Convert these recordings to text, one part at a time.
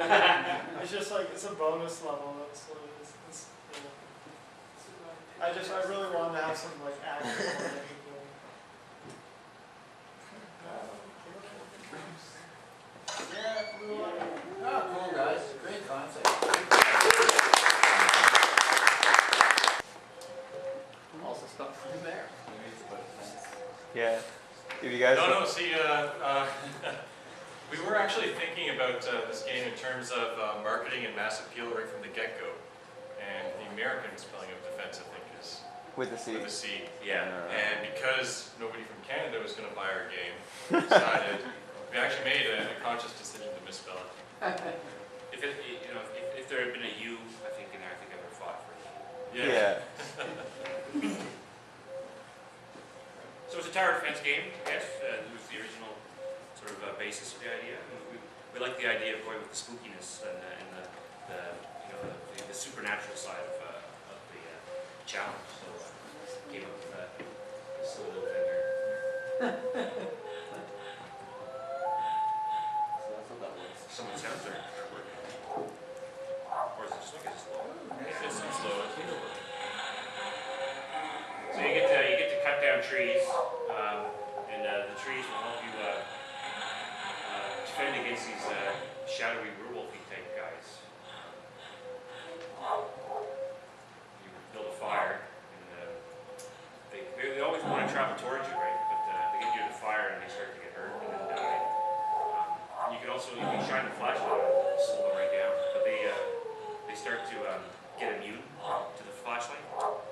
It's just like, it's a bonus level. I really wanted to have some like action. Yeah, blue water. Oh, cool guys. Great concept. Also stuff in there. Yeah. If you guys. No, see, we were actually thinking about this game in terms of marketing and mass appeal right from the get-go. And the American spelling of defense, I think, is With the C. with a C. Yeah. And because nobody from Canada was going to buy our game, we decided, we actually made a conscious decision to misspell it. If there had been a U, I think in there, I think I would have fought for it. Yeah. So it's a tower defense game, yes. It was the original sort of basis of the idea. We like the idea of going with the spookiness and the supernatural side of the challenge. So came up with this little thing there. So that's what that was. Some of the sounds are working. Or is it just like it's slow? It's slow. So you get to cut down trees, and the trees will help you defend against these shadowy werewolfy type guys. You build a fire, and they always want to travel towards you, right? But they get near the fire and they start to get hurt and then die. And you can shine the flashlight on them and slow them right down. But they start to get immune to the flashlight,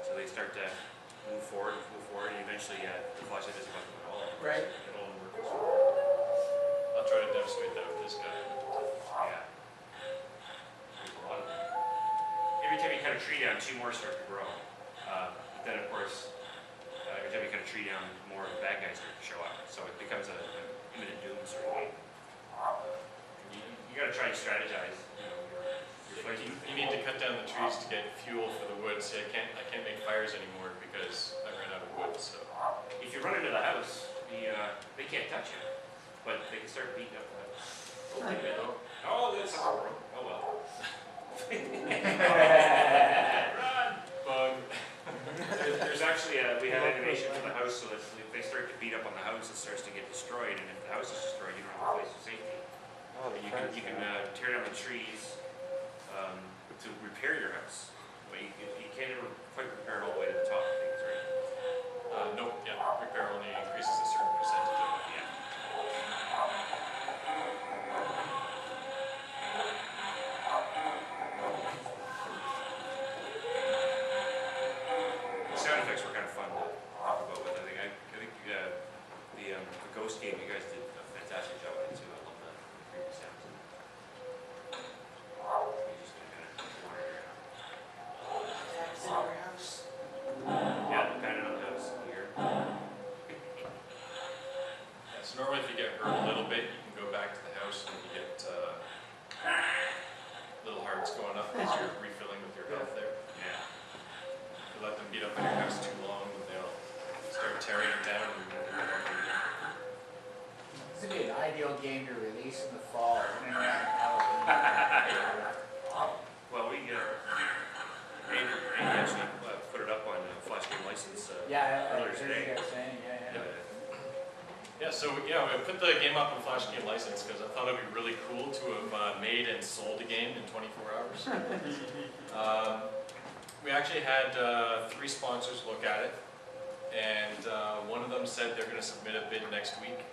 so they start to move forward, and eventually the flashlight doesn't help them at all. Right. It all works. I'll try to demonstrate that with this guy. Yeah. There's a lot of them. Every time you cut a tree down, two more start to grow. But then, of course, every time you cut a tree down, more of the bad guys start to show up. So it becomes an imminent doom sort of game. You got to try and strategize. Your fighting. You need to cut down the trees to get fuel for the wood. See, I can't make fires anymore because I ran out of wood. So If you run into the house, they can't touch you, but they can start beating up the house. Oh, this is oh well. Run! bug. There's actually we have animation for the house, so that if they start to beat up on the house, it starts to get destroyed, and if the house is destroyed, you don't have a place of safety. Oh, You can tear down the trees to repair your house, but you can't ever quite repair it all the way to the top of things, right? Nope. Yeah. Repair only increases a certain percentage of it. Yeah. The sound effects were kind of fun to talk about with. I think the Ghost game, you guys did a fantastic job with it too. I love the creepy sounds. You just kind of wander around. Yeah, depending on the house here. Yeah, so normally if you get hurt a little bit, you can go back to the house and you get little hearts going up as you're refilling with your health there. Yeah. If you let them beat up on your house too long, they'll start tearing it down and This would be an ideal game to release in the fall, running around Halloween. Well, Andy actually put it up on Flash Game License Yeah, I earlier heard today. you guys saying, yeah. Yeah, so yeah, we put the game up on Flash Game License because I thought it'd be really cool to have made and sold a game in 24 hours. We actually had 3 sponsors look at it, and one of them said they're going to submit a bid next week,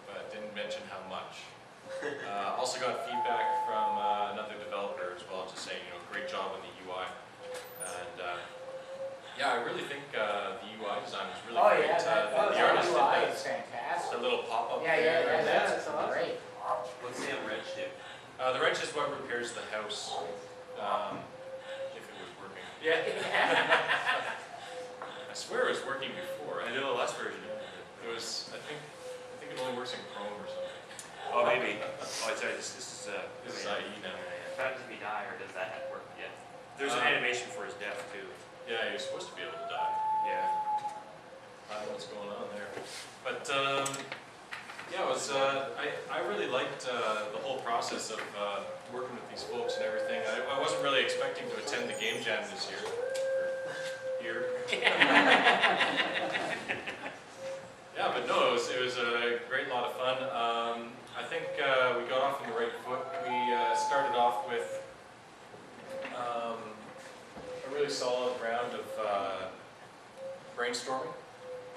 but didn't mention how much. Also got feedback from another developer as well, just saying, great job on the UI. And yeah, I really think the UI design was really great. Yeah, The that artist did UI that. is fantastic. The little pop-up Yeah, there. that's great. What's the wrench do? The wrench is what repairs the house, if it was working. Yeah. I swear it was working before. I know the last version. It was, I think it only works in Chrome or something. Oh, maybe. Oh, it's this is This is IE now. How does he die, or does that work yet? There's an animation for his death too. Yeah, you're supposed to be able to die. Yeah. I don't know what's going on there. But Yeah, it was, I really liked the whole process of working with these folks and everything. I wasn't really expecting to attend the game jam this year. Here. Yeah, but no, it was a great lot of fun. I think we got off on the right foot. We started off with a really solid round of brainstorming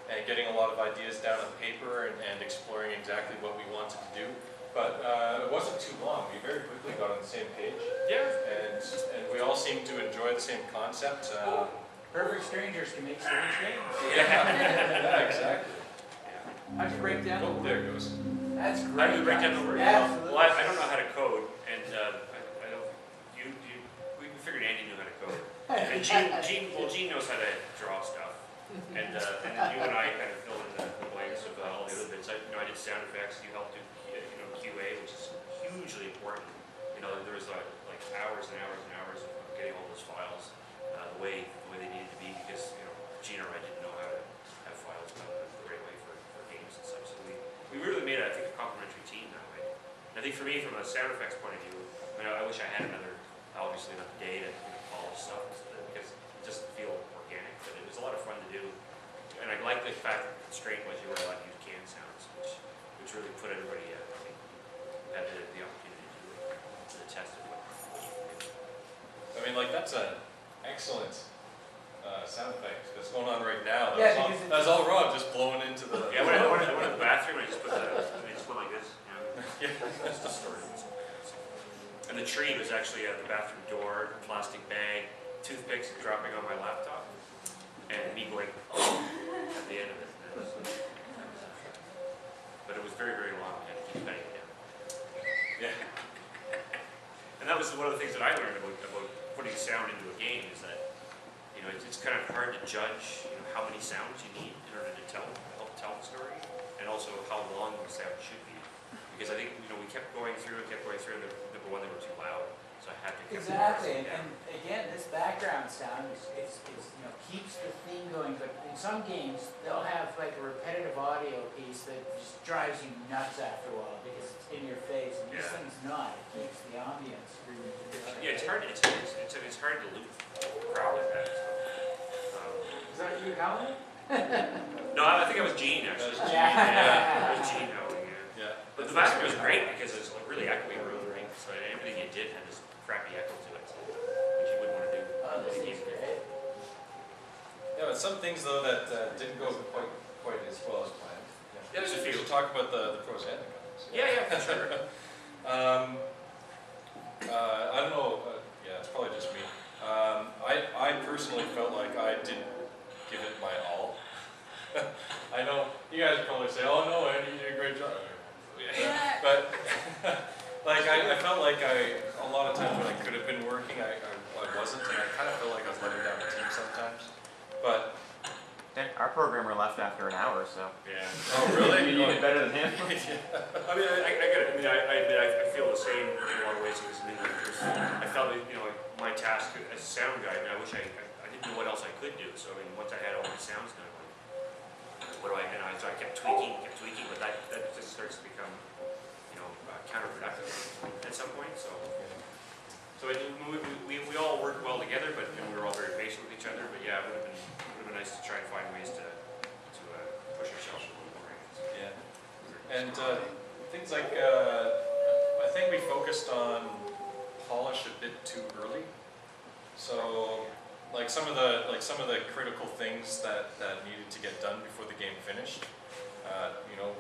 and getting a lot of ideas down on paper and exploring exactly what we wanted to do. But it wasn't too long. We very quickly got on the same page. Yeah. And we all seemed to enjoy the same concept. Perfect strangers can make strange games. Yeah, exactly. How'd you break down the Oh, word? there it goes. That's How great. do you break down the word? Absolutely. Well, I don't know how to code, and I don't. We figured Andy knew how to code, and Gene knows how to draw stuff, and then you and I kind of filled in the blanks of all the other bits. I did sound effects. You helped do QA, which is hugely important. There was like hours and hours and hours of getting all those files the way they needed to be, because Gene or I didn't know how to have files done the right way for games and stuff. So we really made, I think, a complementary team that way. And I think for me, from a sound effects point of view, I wish I had obviously enough day to polish stuff, because it just feel organic. But it was a lot of fun to do, and I like the fact that the constraint was you were allowed to use canned sounds, which really put everybody, I think, had the opportunity to do it, to test it. I mean, like, that's an excellent sound effect that's going on right now. Yeah, That's all Rob just blowing into the. Yeah, I went to the bathroom and I just went like this. Yeah. Just distorted. And the tree was actually at the bathroom door, plastic bag, toothpicks dropping on my laptop, and me going at the end of it. But it was very, very long. I had to keep cutting it down. Yeah. And that was one of the things that I learned about putting sound into a game, is that it's kind of hard to judge how many sounds you need in order to help tell the story, and also how long the sound should be. Because I think we kept going through, and number one, they were too loud, so I had to keep Exactly, down. and again, this background sound keeps the theme going, but in some games, they'll have like a repetitive audio piece that just drives you nuts after a while, because it's in your face, and this Yeah. thing's not. It keeps the ambience really good. Yeah, it's hard. It's hard to loop a crowd like that. Is that you, Howard? No, I think it was Gene actually. That was Gene, Yeah, it was Gene Howling, yeah. Yeah. But the bathroom was great because it was like really echoey room, right? So everything you did had this crappy echo to it, which you wouldn't want to do. Oh, this is great. Yeah, but some things though that didn't go quite as well as planned. Yeah, there's a few. We should talk about the pros and the cons. Yeah, for sure. I don't know. Yeah, it's probably just me. I personally felt like I didn't give it my all. I know you guys probably say, "Oh no, Andy, you did a great job." Yeah. But like I felt like a lot of times when I could have been working, I wasn't, and I kind of felt like I was letting down the team sometimes. But Our programmer left after an hour, so. Yeah. oh really? You did better than him. I mean, I feel the same in a lot of ways as me. I felt that, my task as a sound guy, I wish I didn't know what else I could do. So, once I had all my sounds done, so I kept tweaking, but that just starts to become, counterproductive at some point. So we all worked well together, but we were all very patient with each other. But yeah, it would have been nice to try and find ways to push ourselves a little more. Yeah. And things like I think we focused on polish a bit too early. So like some of the critical things that needed to get done before the game finished,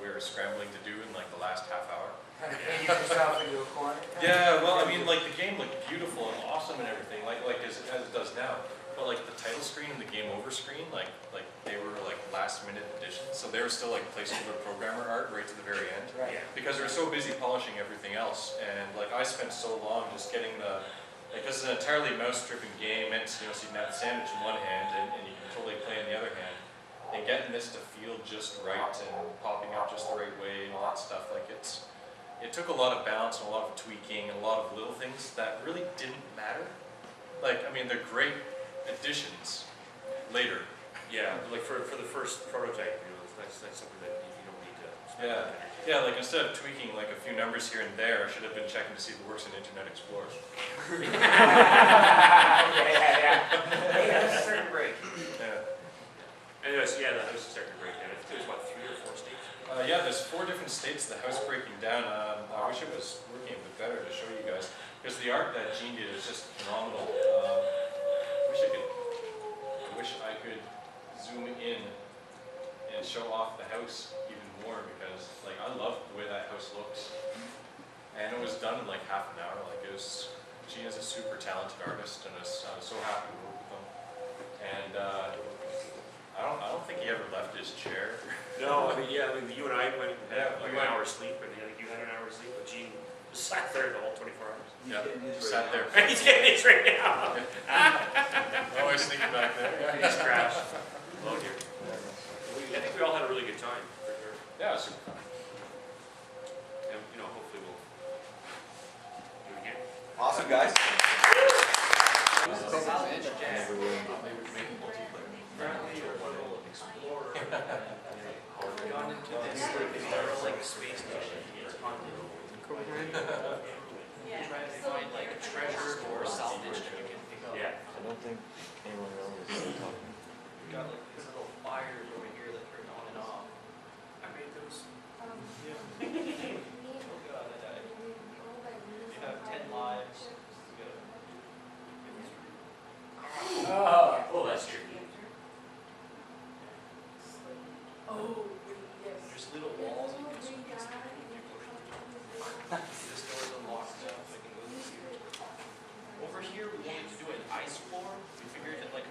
we were scrambling to do in like the last half hour. Kind of painted yourself into a corner. Yeah, well, I mean, like the game looked beautiful and awesome and everything, like as it does now. But like the title screen and the game over screen, like they were like last minute additions, so they were still like placeholder programmer art right to the very end. Right. Yeah. Because they were so busy polishing everything else, and like I spent so long just getting this is an entirely mouse-driven game, and so you can have the sandwich in one hand and you can totally play in the other hand, and getting this to feel just right and popping up just the right way and all that stuff, like it took a lot of balance and a lot of tweaking and a lot of little things that really didn't matter. Like, I mean, they're great additions later. Yeah, like for the first prototype, that's something that you don't need to spend Yeah. energy Yeah, like instead of tweaking like a few numbers here and there, I should have been checking to see if it works in Internet Explorer. Yeah. Hey, that's a certain break. Yeah. Anyways, yeah, the house is starting to break down. I think there's what, 3 or 4 states? Yeah, there's 4 different states the house breaking down. I wish it was working a bit better to show you guys, because the art that Gene did is just phenomenal. I wish I could zoom in and show off the house even more, because like I love the way that house looks, and it was done in like half an hour. Like it was, Gene is a super talented artist, and I was so happy to work with him. And I don't think he ever left his chair. No, I mean, yeah, I mean, you and I went and had Yeah, like we an went. hour's sleep, and I think you had an hour's sleep, but Gene just sat there the whole 24 hours. Yeah, sat there. He's getting his right now. Always thinking back there. He just crashed. Oh dear. I think we all had a really good time, for sure. Yeah, it was super fun. And, you know, hopefully we'll do it again. Awesome, guys. Gone into this like space station. It's haunted. Trying to find like a treasure or salvage that you can pick up. Yeah. I don't think anyone knows. We got like these little fires over here that turn on and off. I made those. Yeah. Oh god, I died. You have 10 lives. You gotta Oh. Oh, that's true. There's little walls you can swing against them if you push them. This door's unlocked now, so I can go through here. Over here, we wanted to do an ice floor. We figured that like